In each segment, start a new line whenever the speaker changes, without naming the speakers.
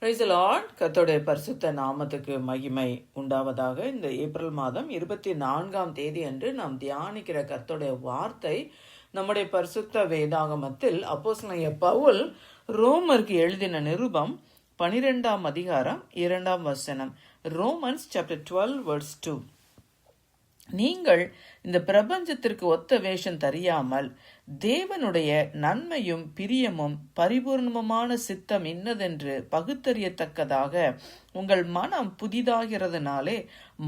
Praise the Lord. கர்த்தருடைய பரிசுத்த நாமத்துக்கு மகிமை உண்டாவதாக. இந்த ஏப்ரல் மாதம் 24ஆம் தேதி அன்று நாம் தியானிக்கிற கர்த்தருடைய வார்த்தை நம்முடைய பரிசுத்த வேதாகமத்தில் அப்போஸ்தலனாகிய பவுல் ரோமருக்கு எழுதின நிருபம் 12ஆம் அதிகாரம் 2ஆம் வசனம். Romans chapter 12 verse 2. நீங்கள் இந்த பிரபஞ்சத்திற்கு ஒத்த வேஷம் தெரியாமல் தேவனுடைய நன்மையும் பிரியமும் பரிபூர்ணமான சித்தம் இன்னதென்று பகுத்தறியத்தக்கதாக உங்கள் மனம் புதிதாகிறதுனாலே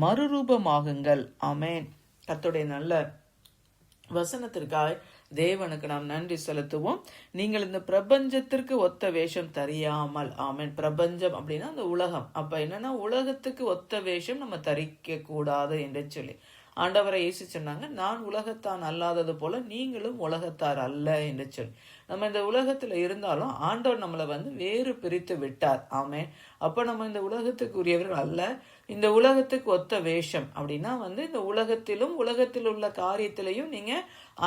மறுரூபமாகுங்கள். ஆமேன். கர்த்தருடைய நல்ல வசனத்திற்காய் தேவனுக்கு நாம் நன்றி செலுத்துவோம். நீங்கள் இந்த பிரபஞ்சத்திற்கு ஒத்த வேஷம் தெரியாமல். ஆமேன். பிரபஞ்சம் அப்படின்னா அந்த உலகம். அப்ப என்னன்னா உலகத்துக்கு ஒத்த வேஷம் நம்ம தரிக்க கூடாது என்று சொல்லி ஆண்டவரை இயேசு சொன்னாங்க, நான் உலகத்தான் அல்லாதது போல நீங்களும் உலகத்தார் அல்ல என்று சொல்லி. நம்ம இந்த உலகத்துல இருந்தாலும் ஆண்டவர் நம்மளை வேறு பிரித்து விட்டார். ஆமே. அப்ப நம்ம இந்த உலகத்துக்கு உரியவர்கள் அல்ல. இந்த உலகத்துக்கு ஒத்த வேஷம் அப்படின்னா இந்த உலகத்திலும் உலகத்தில் உள்ள காரியத்திலையும் நீங்க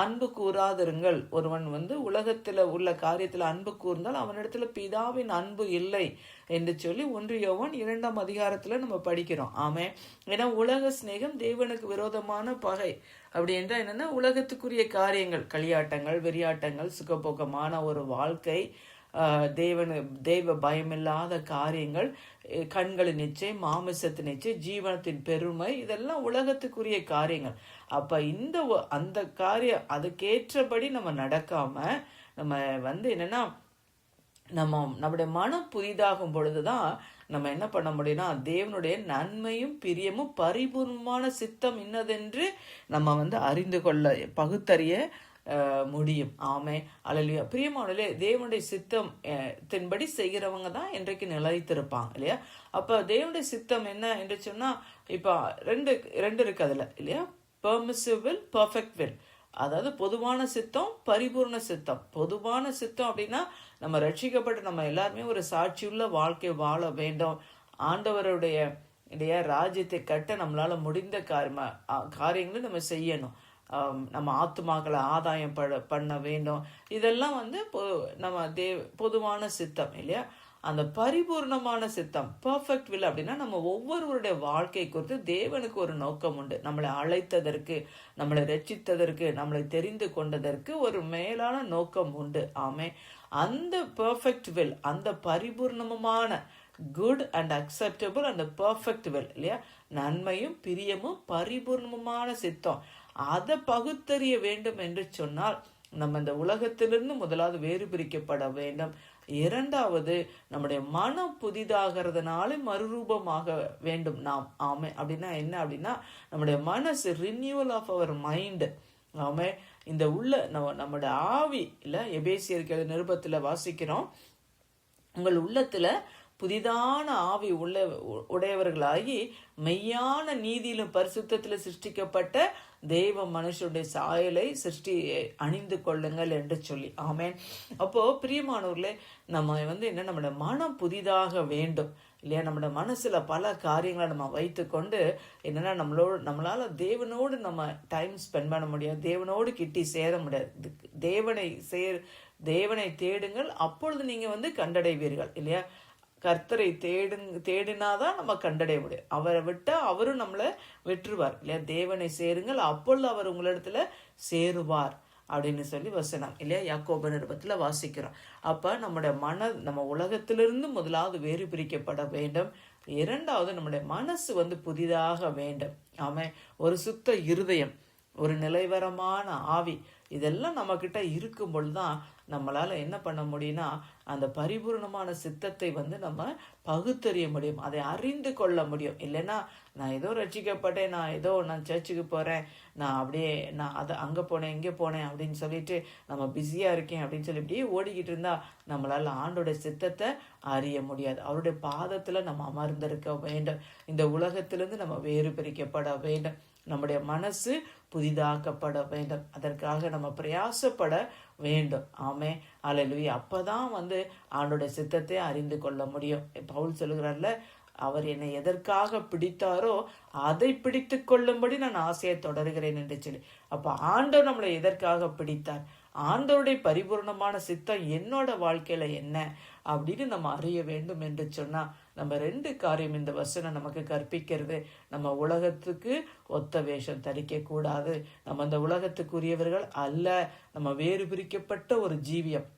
அன்பு கூறாதிருங்கள். ஒருவன் உலகத்துல உள்ள காரியத்துல அன்பு கூர்ந்தால் அவனிடத்துல பிதாவின் அன்பு இல்லை என்று சொல்லி 1 யோவான் 2ஆம் அதிகாரத்துல நம்ம படிக்கிறோம். ஆமே. ஏன்னா உலக சிநேகம் தேவனுக்கு விரோதமான பகை. அப்படி என்றால் என்னன்னா உலகத்துக்குரிய காரியங்கள், களியாட்டங்கள், வெறியாட்டங்கள், சுகபோகமான ஒரு வாழ்க்கை, தெய்வ பயமில்லாத காரியங்கள், கண்களின் நிச்சை, மாமிசத்தின் நிச்சை, ஜீவனத்தின் பெருமை, இதெல்லாம் உலகத்துக்குரிய காரியங்கள். அப்ப அந்த காரியம் அதுக்கேற்றபடி நம்ம நடக்காம நம்ம என்னன்னா நம்முடைய மனம் புதிதாகும் பொழுதுதான் நம்ம என்ன பண்ண முடியும்னா தேவனுடைய நன்மையும் பிரியமும் பரிபூர்ணமான சித்தம் இன்னதென்று நம்ம அறிந்து கொள்ள பகுத்தறிய முடியும். ஆமே. அல்லேலூயா. பிரியமானவர்களே, தேவனுடைய சித்தத்தின்படி செய்கிறவங்க தான் இன்றைக்கு நிலைத்திருப்பாங்க இல்லையா? அப்ப தேவனுடைய சித்தம் என்ன என்று சொன்னா இப்ப ரெண்டு இருக்கு அதுல இல்லையா? Permissive will, perfect will. அதாவது பொதுவான சித்தம், பரிபூர்ண சித்தம். பொதுவான சித்தம் அப்படின்னா நம்ம ரட்சிக்கப்பட்டு நம்ம எல்லாருமே ஒரு சாட்சியுள்ள வாழ்க்கை வாழ வேண்டும். ஆண்டவருடைய ராஜ்யத்தை கட்ட நம்மளால முடிந்த காரியங்களை நம்ம செய்யணும். நம்ம ஆத்துமாக்களை ஆதாயம் பண்ண வேண்டும். இதெல்லாம் நம்ம பொதுவான சித்தம் இல்லையா? அந்த பரிபூர்ணமான சித்தம், பர்ஃபெக்ட் வில் அப்படின்னா நம்ம ஒவ்வொருவருடைய வாழ்க்கை குறித்து தேவனுக்கு ஒரு நோக்கம் உண்டு. நம்மளை அழைத்ததற்கு, நம்மளை ரட்சித்ததற்கு, நம்மளை தெரிந்து கொண்டதற்கு ஒரு மேலான நோக்கம் உண்டு. ஆமே. அந்த பர்ஃபெக்ட் வில், அந்த பரிபூர்ணமான குட் அண்ட் அக்செப்டபிள் அந்த பர்ஃபெக்ட் வில் இல்லையா? நன்மையும் பிரியமும் பரிபூர்ணமான சித்தம், அதை பகுத்தறிய வேண்டும் என்று சொன்னால் நம்ம இந்த உலகத்திலிருந்து முதலாவது வேறு பிரிக்கப்பட வேண்டும். இரண்டாவது நம்முடைய மனம் புதிதாகிறதுனால மறுரூபமாக வேண்டும் நாம். ஆமே. அப்படின்னா என்ன அப்படின்னா நம்முடைய மனசு, ரினியூவல் ஆஃப் அவர் மைண்ட். ஆமே. இந்த நம்முடைய ஆவி இல்ல, எபேசியர் நிருபத்துல வாசிக்கிறோம், உங்கள் உள்ளத்துல புதிதான ஆவி உடையவர்களாகி மெய்யான நீதியிலும் பரிசுத்தத்திலும் சிருஷ்டிக்கப்பட்ட தெய்வ மனுஷனுடைய சாயலை அணிந்து கொள்ளுங்கள் என்று சொல்லி. ஆமேன். அப்போ பிரியமானவர்களே, நம்ம என்ன நம்மளோட மனம் புதிதாக வேண்டும் இல்லையா? நம்மளோட மனசுல பல காரியங்களை நம்ம வைத்து கொண்டு என்னன்னா நம்மளால தேவனோடு நம்ம டைம் ஸ்பெண்ட் பண்ண முடியாது, தேவனோடு கிட்டி சேர முடியாது. தேவனை தேடுங்கள், அப்பொழுது நீங்க கண்டடைவீர்கள் இல்லையா? கர்த்தரை தேடினாதான் நம்ம கண்டடைய முடியும். அவரை விட்டா அவரும் நம்மளை விட்டுருவார் இல்லையா? தேவனை சேருங்கள், அப்பொழுது அவர் உங்களிடத்துல சேருவார் அப்படின்னு சொல்லி வசனம் இல்லையா? யாக்கோபு நிருபத்துல வாசிக்கிறோம். அப்ப நம்ம உலகத்திலிருந்து முதலாவது வேறு பிரிக்கப்பட வேண்டும். இரண்டாவது நம்முடைய மனசு புதிதாக வேண்டும். ஆமே. ஒரு சுத்த இருதயம், ஒரு நிலைவரமான ஆவி, இதெல்லாம் நம்ம கிட்ட இருக்கும் பொழுதுதான் நம்மளால என்ன பண்ண முடியும்னா அந்த பரிபூர்ணமான சித்தத்தை நம்ம பகுத்தறிய முடியும், அதை அறிந்து கொள்ள முடியும். இல்லைன்னா நான் ஏதோ ரட்சிக்கப்பட்டேன், நான் சர்ச்சுக்கு போறேன், நான் அதை அங்க போனேன் இங்க போனேன் அப்படின்னு சொல்லிட்டு நம்ம பிஸியா இருக்கேன் அப்படின்னு சொல்லி இப்படியே ஓடிக்கிட்டு இருந்தா நம்மளால ஆண்டோட சித்தத்தை அறிய முடியாது. அவருடைய பாதத்துல நம்ம அமர்ந்திருக்க வேண்டும். இந்த உலகத்திலிருந்து நம்ம வேறு பிரிக்கப்பட வேண்டும். நம்முடைய மனசு புதிதாக்கப்பட வேண்டும். அதற்காக நம்ம பிரயாசப்பட வேண்டும். ஆமே. அல்லேலூயா. அப்பதான் ஆண்டோட சித்தத்தை அறிந்து கொள்ள முடியும். பவுல் சொல்லுகிறார்ல, அவர் என்னை எதற்காக பிடித்தாரோ அதை பிடித்து கொள்ளும்படி நான் ஆசையை தொடர்கிறேன் என்று சொல்லி. அப்ப ஆண்டவர் நம்மளை எதற்காக பிடித்தார்? ஆண்டவருடைய பரிபூர்ணமான சித்தம் என்னோட வாழ்க்கையில என்ன அப்படின்னு நம்ம அறிய வேண்டும் என்று சொன்னா நம்ம 2 காரியம் இந்த வசனம் நமக்கு கற்பிக்கிறது. நம்ம உலகத்துக்கு ஒத்த வேஷம் தரிக்க கூடாது. நம்ம அந்த உலகத்துக்குரியவர்கள் அல்ல. நம்ம வேறு பிரிக்கப்பட்ட ஒரு ஜீவியம்,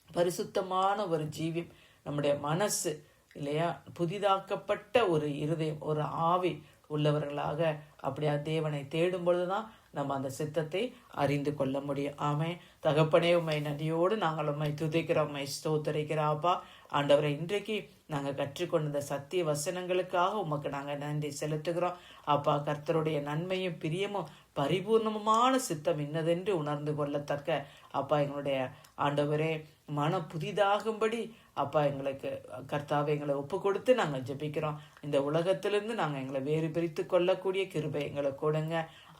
பரிசுத்தமான ஒரு ஜீவியம், நம்முடைய மனசு இல்லையா, புதிதாக்கப்பட்ட ஒரு இருதயம், ஒரு ஆவி உள்ளவர்களாக அப்படியா தேவனை தேடும் பொழுதுதான் நம்ம அந்த சித்தத்தை அறிந்து கொள்ள முடியும். ஆமே. தகப்பனே, உம்மை நன்றியோடு நாங்கள் உம்மை துதிக்கிறோம், உம்மை ஸ்தோத்தரிக்கிறோம். அப்பா ஆண்டவரை, இன்றைக்கு நாங்கள் கற்றுக்கொண்ட இந்த சத்திய வசனங்களுக்காக உமக்கு நாங்கள் நன்றி செலுத்துகிறோம். அப்பா, கர்த்தருடைய நன்மையும் பிரியமும் பரிபூர்ணமான சித்தம் இன்னதென்று உணர்ந்து கொள்ளத்தக்க அப்பா எங்களுடைய ஆண்டவரே மனம் புதிதாகும்படி அப்பா எங்களுக்கு கர்த்தாவை எங்களை ஒப்பு கொடுத்து நாங்கள் ஜெபிக்கிறோம். இந்த உலகத்திலிருந்து நாங்கள் எங்களை வேறு பிரித்து கொள்ளக்கூடிய கிருபை எங்களை கொடுங்க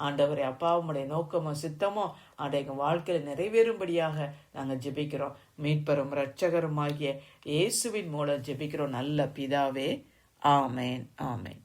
ஆண்டவரே. அப்பா, உம்முடைய நோக்கமோ சித்தமோ எங்கள் வாழ்க்கையில் நிறைவேறும்படியாக நாங்கள் ஜெபிக்கிறோம். மீட்பரும் இரட்சகரும் ஆகிய இயேசுவின் மூலம் ஜெபிக்கிறோம் நல்ல பிதாவே. ஆமேன், ஆமேன்.